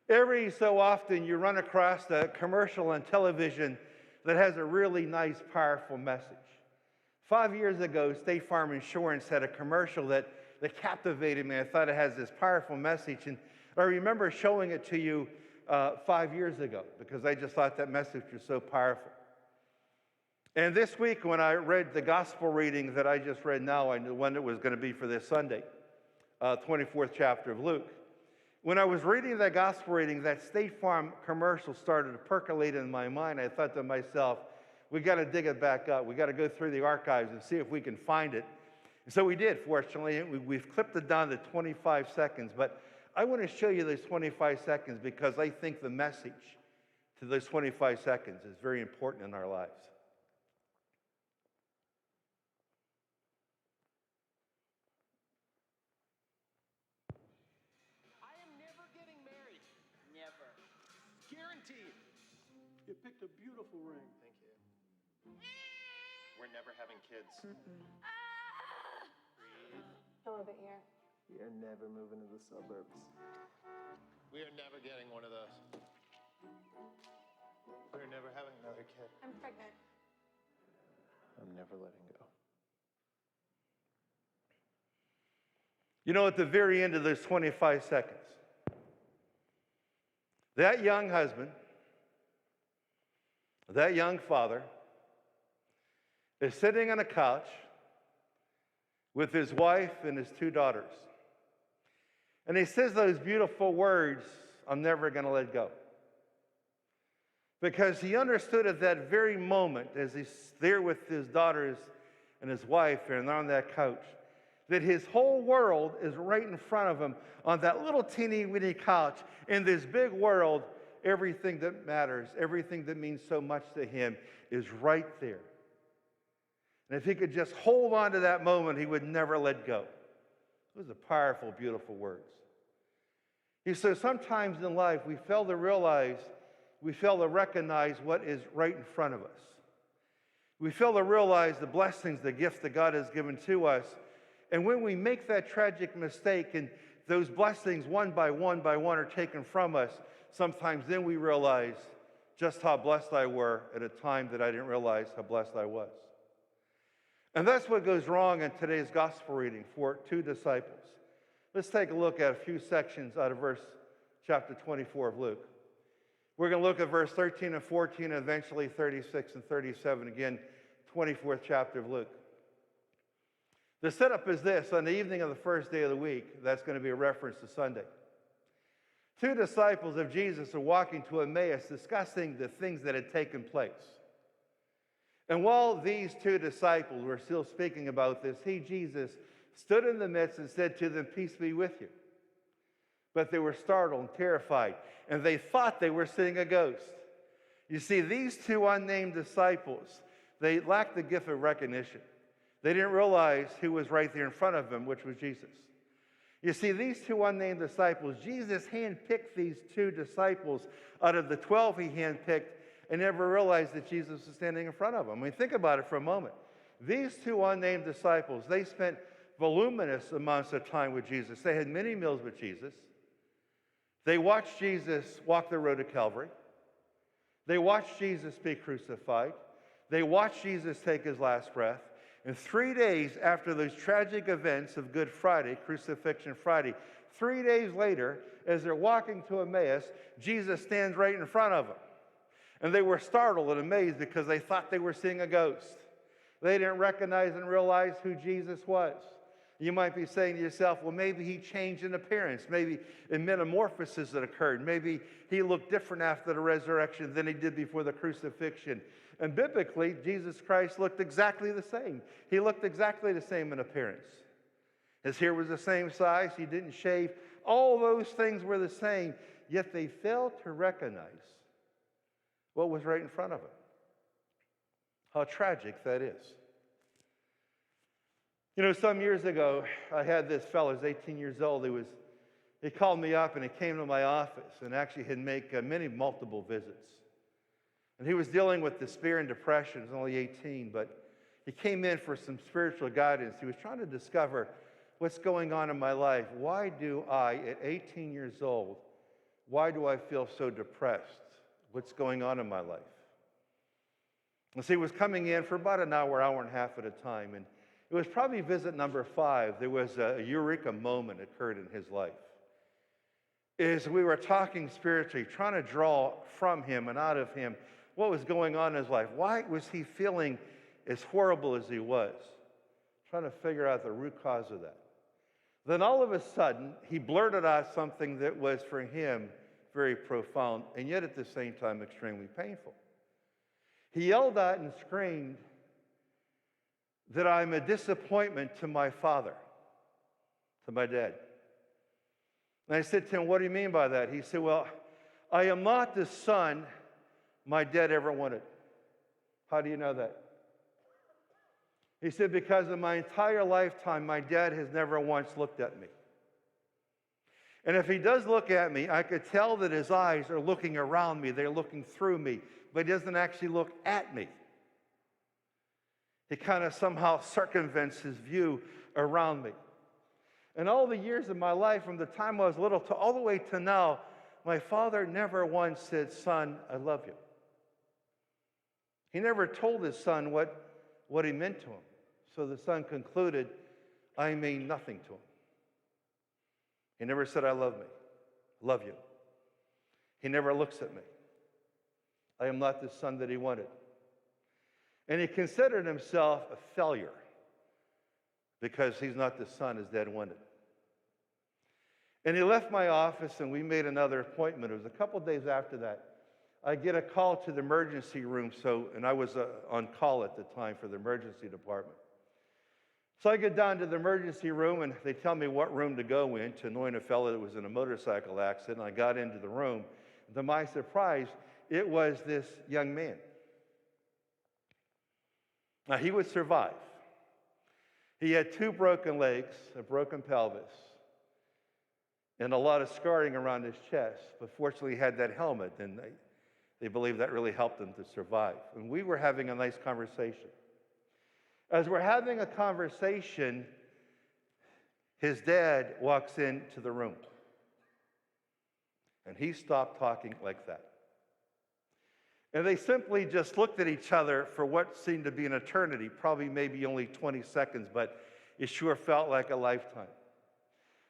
Every so often, you run across a commercial on television that has a really nice, powerful message. 5 years ago, State Farm Insurance had a commercial that captivated me. I thought it has this powerful message, and I remember showing it to you 5 years ago because I just thought that message was so powerful. And this week, when I read the gospel reading that I just read now, I knew when it was going to be for this Sunday, 24th chapter of Luke. When I was reading that gospel reading, that State Farm commercial started to percolate in my mind. I thought to myself, we got to dig it back up. We got to go through the archives and see if we can find it. And so we did, fortunately. We've clipped it down to 25 seconds. But I want to show you those 25 seconds because I think the message to those 25 seconds is very important in our lives. Guaranteed. You picked a beautiful ring. Thank you. We're never having kids. Breathe. A little bit here. We are never moving to the suburbs. We are never getting one of those. We're never having another kid. I'm pregnant. I'm never letting go. You know, at the very end of those 25 seconds, that young husband, that young father, is sitting on a couch with his wife and his two daughters. And he says those beautiful words, I'm never going to let go. Because he understood at that very moment, as he's there with his daughters and his wife and on that couch, that his whole world is right in front of him on that little teeny weeny couch. In this big world, everything that matters, everything that means so much to him is right there. And if he could just hold on to that moment, he would never let go. Those are powerful, beautiful words. He says sometimes in life we fail to realize, we fail to recognize what is right in front of us. We fail to realize the blessings, the gifts that God has given to us. And when we make that tragic mistake and those blessings one by one are taken from us, sometimes then we realize just how blessed I were at a time that I didn't realize how blessed I was. And that's what goes wrong in today's gospel reading for two disciples. Let's take a look at a few sections out of chapter 24 of Luke. We're going to look at verse 13 and 14, and eventually 36 and 37, again, 24th chapter of Luke. The setup is this. On the evening of the first day of the week, that's going to be a reference to Sunday, two disciples of Jesus are walking to Emmaus discussing the things that had taken place. And while these two disciples were still speaking about this, he, Jesus, stood in the midst and said to them, "Peace be with you." But they were startled and terrified, and they thought they were seeing a ghost. You see, these two unnamed disciples, they lacked the gift of recognition. They didn't realize who was right there in front of them, which was Jesus. You see, these two unnamed disciples, Jesus handpicked these two disciples out of the 12 he handpicked and never realized that Jesus was standing in front of them. I mean, think about it for a moment. These two unnamed disciples, they spent voluminous amounts of time with Jesus. They had many meals with Jesus. They watched Jesus walk the road to Calvary. They watched Jesus be crucified. They watched Jesus take his last breath. And 3 days after those tragic events of Good Friday, Crucifixion Friday, 3 days later, as they're walking to Emmaus, Jesus stands right in front of them. And they were startled and amazed because they thought they were seeing a ghost. They didn't recognize and realize who Jesus was. You might be saying to yourself, well, maybe he changed in appearance. Maybe a metamorphosis that occurred. Maybe he looked different after the resurrection than he did before the crucifixion. And biblically, Jesus Christ looked exactly the same. He looked exactly the same in appearance. His hair was the same size. He didn't shave. All those things were the same. Yet they failed to recognize what was right in front of them. How tragic that is. You know, some years ago, I had this fellow, he was 18 years old. He called me up and he came to my office and actually had made multiple visits. And he was dealing with despair and depression. He was only 18, but he came in for some spiritual guidance. He was trying to discover what's going on in my life. Why do I, at 18 years old, Why do I feel so depressed? What's going on in my life? And see, he was coming in for about an hour, hour and a half at a time. And it was probably visit number 5. There was a eureka moment occurred in his life. As we were talking spiritually, trying to draw from him and out of him what was going on in his life. Why was he feeling as horrible as he was? Trying to figure out the root cause of that. Then all of a sudden, he blurted out something that was for him very profound and yet at the same time extremely painful. He yelled out and screamed that I'm a disappointment to my father, to my dad. And I said to him, what do you mean by that? He said, well, I am not the son my dad ever wanted. How do you know that? He said, because in my entire lifetime, my dad has never once looked at me. And if he does look at me, I could tell that his eyes are looking around me. They're looking through me, but he doesn't actually look at me. He kind of somehow circumvents his view around me. And all the years of my life, from the time I was little to all the way to now, my father never once said, son, I love you. He never told his son what he meant to him. So the son concluded, I mean nothing to him. He never said, I love you. He never looks at me. I am not the son that he wanted. And he considered himself a failure because he's not the son his dad wanted. And he left my office and we made another appointment. It was a couple days after that. I get a call to the emergency room, and I was on call at the time for the emergency department. So I get down to the emergency room and they tell me what room to go in to anoint a fellow that was in a motorcycle accident. I got into the room. To my surprise, it was this young man. Now, he would survive. He had 2 broken legs, a broken pelvis, and a lot of scarring around his chest. But fortunately, he had that helmet, and they believe that really helped him to survive. And we were having a nice conversation. As we're having a conversation, his dad walks into the room. And he stopped talking like that. And they simply just looked at each other for what seemed to be an eternity, probably maybe only 20 seconds, but it sure felt like a lifetime.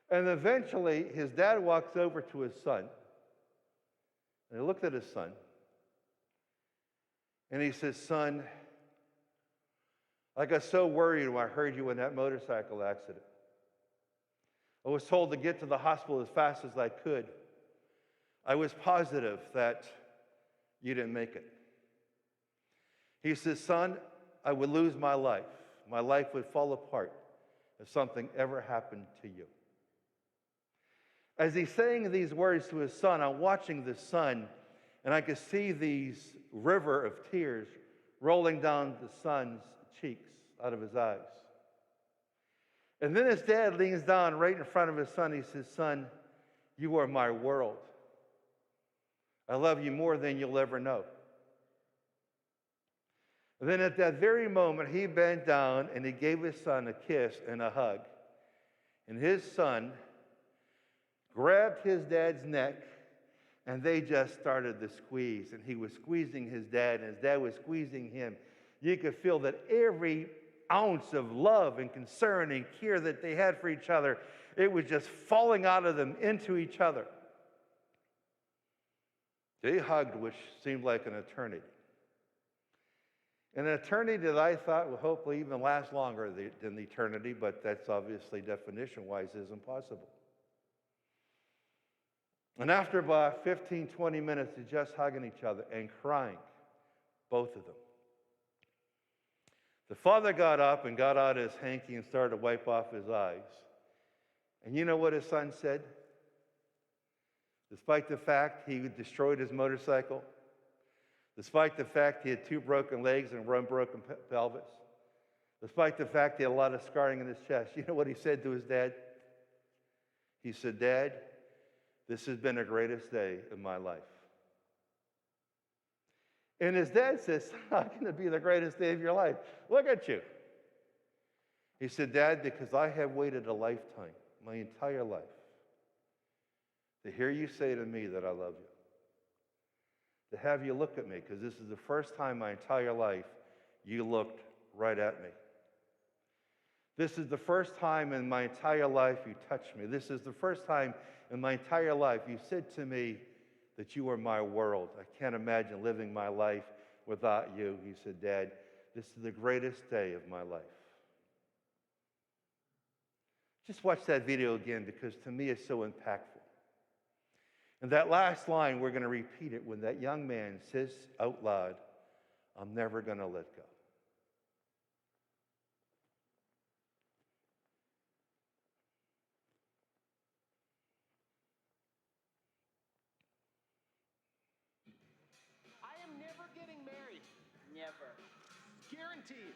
And eventually, his dad walks over to his son, and he looked at his son, and he says, son, I got so worried when I heard you in that motorcycle accident. I was told to get to the hospital as fast as I could. I was positive that you didn't make it. He says, son, I would lose my life. My life would fall apart if something ever happened to you. As he's saying these words to his son, I'm watching the son, and I could see these river of tears rolling down the son's cheeks out of his eyes. And then his dad leans down right in front of his son. He says, son, you are my world. I love you more than you'll ever know. And then at that very moment, he bent down and he gave his son a kiss and a hug. And his son grabbed his dad's neck, and they just started to squeeze. And he was squeezing his dad, and his dad was squeezing him. You could feel that every ounce of love and concern and care that they had for each other, it was just falling out of them into each other. They hugged, which seemed like an eternity. An eternity that I thought would hopefully even last longer than eternity, but that's obviously definition-wise is impossible. And after about 15, 20 minutes of just hugging each other and crying, both of them, the father got up and got out his hanky and started to wipe off his eyes. And you know what his son said? Despite the fact he destroyed his motorcycle, despite the fact he had 2 broken legs and 1 broken pelvis, despite the fact he had a lot of scarring in his chest, you know what he said to his dad? He said, Dad, this has been the greatest day of my life. And his dad says, how can it be the greatest day of your life? Look at you. He said, Dad, because I have waited a lifetime, my entire life, to hear you say to me that I love you, to have you look at me, because this is the first time in my entire life you looked right at me. This is the first time in my entire life you touched me. This is the first time in my entire life you said to me that you are my world. I can't imagine living my life without you. He said, Dad, this is the greatest day of my life. Just watch that video again, because to me it's so impactful. And that last line, we're going to repeat it when that young man says out loud, I'm never going to let go. I am never getting married. Never. Guaranteed.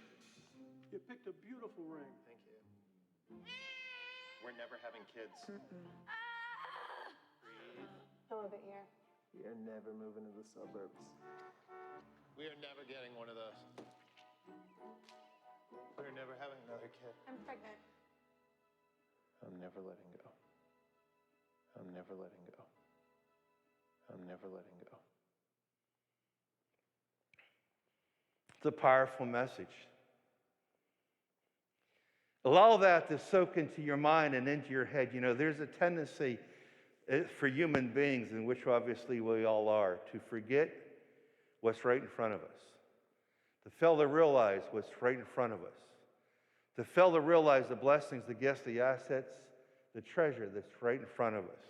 You picked a beautiful ring. Thank you. We're never having kids. Breathe. A little bit here. We are never moving to the suburbs. We are never getting one of those. We're never having another kid. I'm pregnant. I'm never letting go. I'm never letting go. I'm never letting go. It's a powerful message. Allow that to soak into your mind and into your head. You know, there's a tendency for human beings, in which obviously we all are, to forget what's right in front of us, to fail to realize what's right in front of us, to fail to realize the blessings, the gifts, the assets, the treasure that's right in front of us.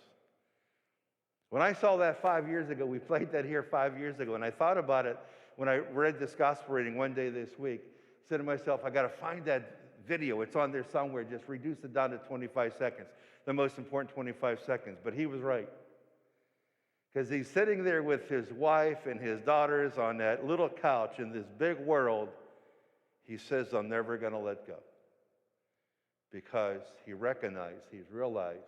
When I saw that 5 years ago, we played that here 5 years ago, and I thought about it when I read this gospel reading one day this week. I said to myself, I got to find that video. It's on there somewhere. Just reduce it down to 25 seconds, the most important 25 seconds. But he was right. Because he's sitting there with his wife and his daughters on that little couch in this big world. He says, I'm never going to let go. Because he recognized, he's realized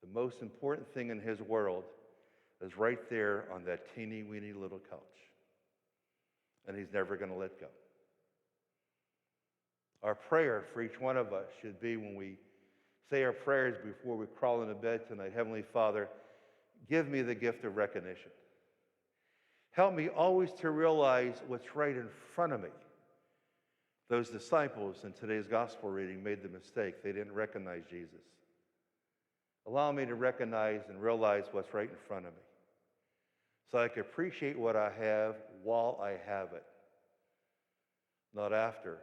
the most important thing in his world is right there on that teeny weeny little couch. And he's never going to let go. Our prayer for each one of us should be, when we say our prayers before we crawl into bed tonight, Heavenly Father, give me the gift of recognition. Help me always to realize what's right in front of me. Those disciples in today's gospel reading made the mistake. They didn't recognize Jesus. Allow me to recognize and realize what's right in front of me, so I can appreciate what I have while I have it, not after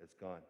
it's gone.